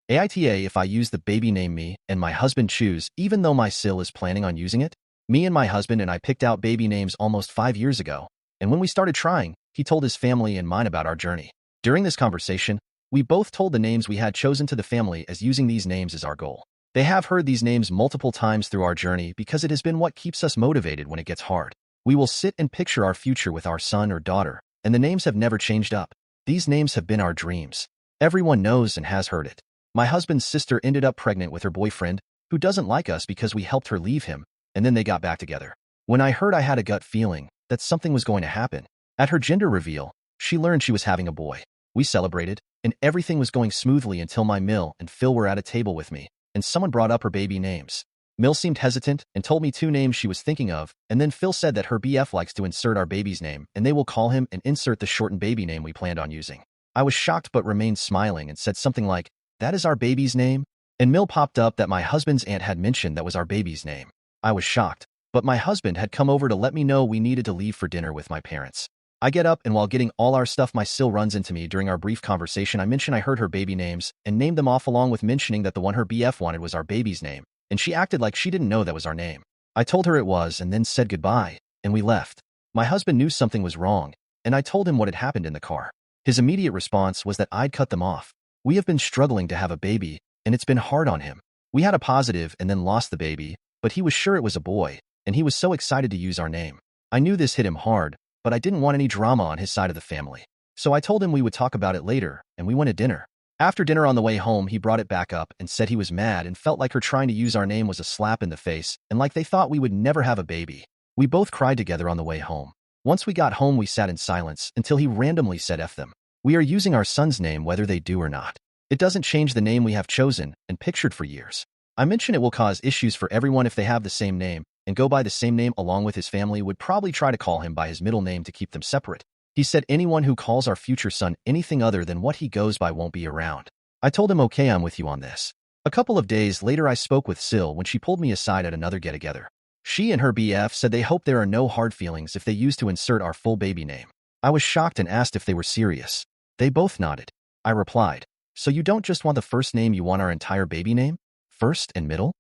AITA if I use the baby name me and my husband choose, even though my SIL is planning on using it? Me and my husband and I picked out baby names almost 5 years ago, and when we started trying, he told his family and mine about our journey. During this conversation, we both told the names we had chosen to the family as using these names as our goal. They have heard these names multiple times through our journey because it has been what keeps us motivated when it gets hard. We will sit and picture our future with our son or daughter, and the names have never changed up. These names have been our dreams. Everyone knows and has heard it. My husband's sister ended up pregnant with her boyfriend, who doesn't like us because we helped her leave him, and then they got back together. When I heard, I had a gut feeling that something was going to happen. At her gender reveal, she learned she was having a boy. We celebrated, and everything was going smoothly until my Mill and Phil were at a table with me, and someone brought up her baby names. Mill seemed hesitant and told me 2 names she was thinking of, and then Phil said that her BF likes to insert our baby's name, and they will call him and insert the shortened baby name we planned on using. I was shocked but remained smiling and said something like, "That is our baby's name?" And Mill popped up that my husband's aunt had mentioned that was our baby's name. I was shocked, but my husband had come over to let me know we needed to leave for dinner with my parents. I get up, and while getting all our stuff, my SIL runs into me. During our brief conversation, I mentioned I heard her baby names and named them off, along with mentioning that the one her BF wanted was our baby's name, and she acted like she didn't know that was our name. I told her it was and then said goodbye, and we left. My husband knew something was wrong, and I told him what had happened in the car. His immediate response was that I'd cut them off. We have been struggling to have a baby, and it's been hard on him. We had a positive and then lost the baby, but he was sure it was a boy, and he was so excited to use our name. I knew this hit him hard, but I didn't want any drama on his side of the family. So I told him we would talk about it later, and we went to dinner. After dinner on the way home, he brought it back up and said he was mad and felt like her trying to use our name was a slap in the face and like they thought we would never have a baby. We both cried together on the way home. Once we got home, we sat in silence until he randomly said F them. We are using our son's name whether they do or not. It doesn't change the name we have chosen and pictured for years. I mentioned it will cause issues for everyone if they have the same name and go by the same name along with his family would probably try to call him by his middle name to keep them separate. He said anyone who calls our future son anything other than what he goes by won't be around. I told him, okay, I'm with you on this. A couple of days later, I spoke with SIL when she pulled me aside at another get-together. She and her BF said they hope there are no hard feelings if they use to insert our full baby name. I was shocked and asked if they were serious. They both nodded. I replied, "So you don't just want the first name, you want our entire baby name? First and middle?"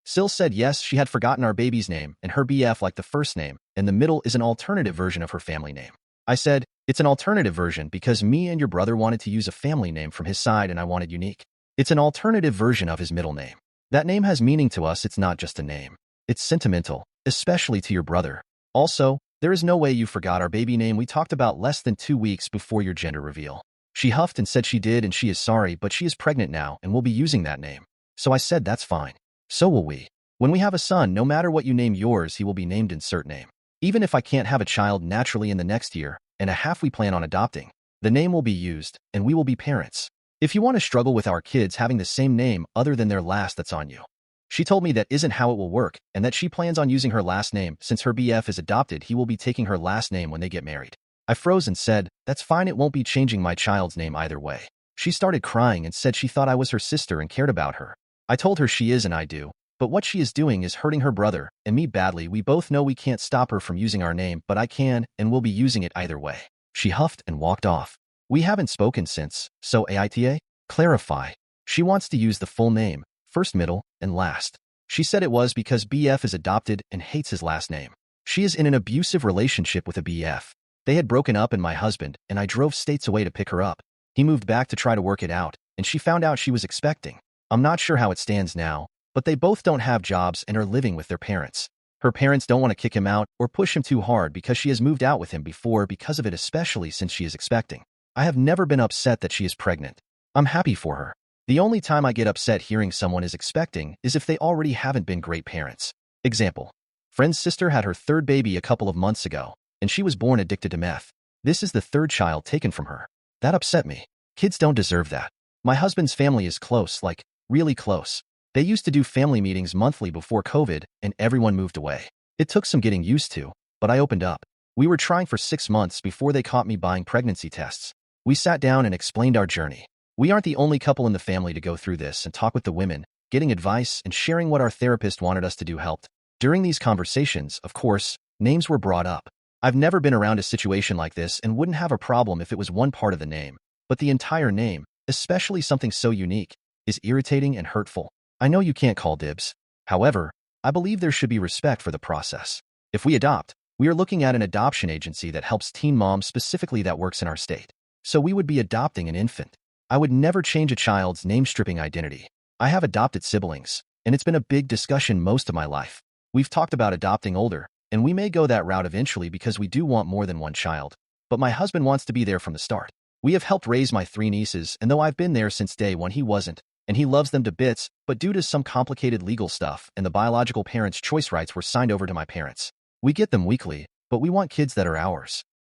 SIL said yes, she had forgotten our baby's name, and her BF liked the first name, and the middle is an alternative version of her family name. I said, it's an alternative version because me and your brother wanted to use a family name from his side and I wanted unique. It's an alternative version of his middle name. That name has meaning to us, it's not just a name. It's sentimental, especially to your brother. Also, there is no way you forgot our baby name we talked about less than 2 weeks before your gender reveal. She huffed and said she did and she is sorry, but she is pregnant now and will be using that name. So I said that's fine. So will we. When we have a son, no matter what you name yours, he will be named insert name. Even if I can't have a child naturally in the next year and a half we plan on adopting, the name will be used and we will be parents. If you want to struggle with our kids having the same name other than their last, that's on you. She told me that isn't how it will work and that she plans on using her last name. Since her BF is adopted, he will be taking her last name when they get married. I froze and said, that's fine, it won't be changing my child's name either way. She started crying and said she thought I was her sister and cared about her. I told her she is and I do, but what she is doing is hurting her brother and me badly. We both know we can't stop her from using our name, but I can and will be using it either way. She huffed and walked off. We haven't spoken since, so AITA? Clarify. She wants to use the full name, first, middle, and last. She said it was because BF is adopted and hates his last name. She is in an abusive relationship with a BF. They had broken up and my husband and I drove states away to pick her up. He moved back to try to work it out, and she found out she was expecting. I'm not sure how it stands now, but they both don't have jobs and are living with their parents. Her parents don't want to kick him out or push him too hard because she has moved out with him before because of it, especially since she is expecting. I have never been upset that she is pregnant. I'm happy for her. The only time I get upset hearing someone is expecting is if they already haven't been great parents. Example. Friend's sister had her 3rd baby a couple of months ago, and she was born addicted to meth. This is the 3rd child taken from her. That upset me. Kids don't deserve that. My husband's family is close, like, really close. They used to do family meetings monthly before COVID, and everyone moved away. It took some getting used to, but I opened up. We were trying for 6 months before they caught me buying pregnancy tests. We sat down and explained our journey. We aren't the only couple in the family to go through this, and talk with the women, getting advice and sharing what our therapist wanted us to do helped. During these conversations, of course, names were brought up. I've never been around a situation like this and wouldn't have a problem if it was one part of the name, but the entire name, especially something so unique, is irritating and hurtful. I know you can't call dibs. However, I believe there should be respect for the process. If we adopt, we are looking at an adoption agency that helps teen moms specifically that works in our state. So we would be adopting an infant. I would never change a child's name-stripping identity. I have adopted siblings, and it's been a big discussion most of my life. We've talked about adopting older, and we may go that route eventually because we do want more than one child. But my husband wants to be there from the start. We have helped raise my 3 nieces, and though I've been there since day one, he wasn't, and he loves them to bits, but due to some complicated legal stuff and the biological parents' choice rights were signed over to my parents. We get them weekly, but we want kids that are ours.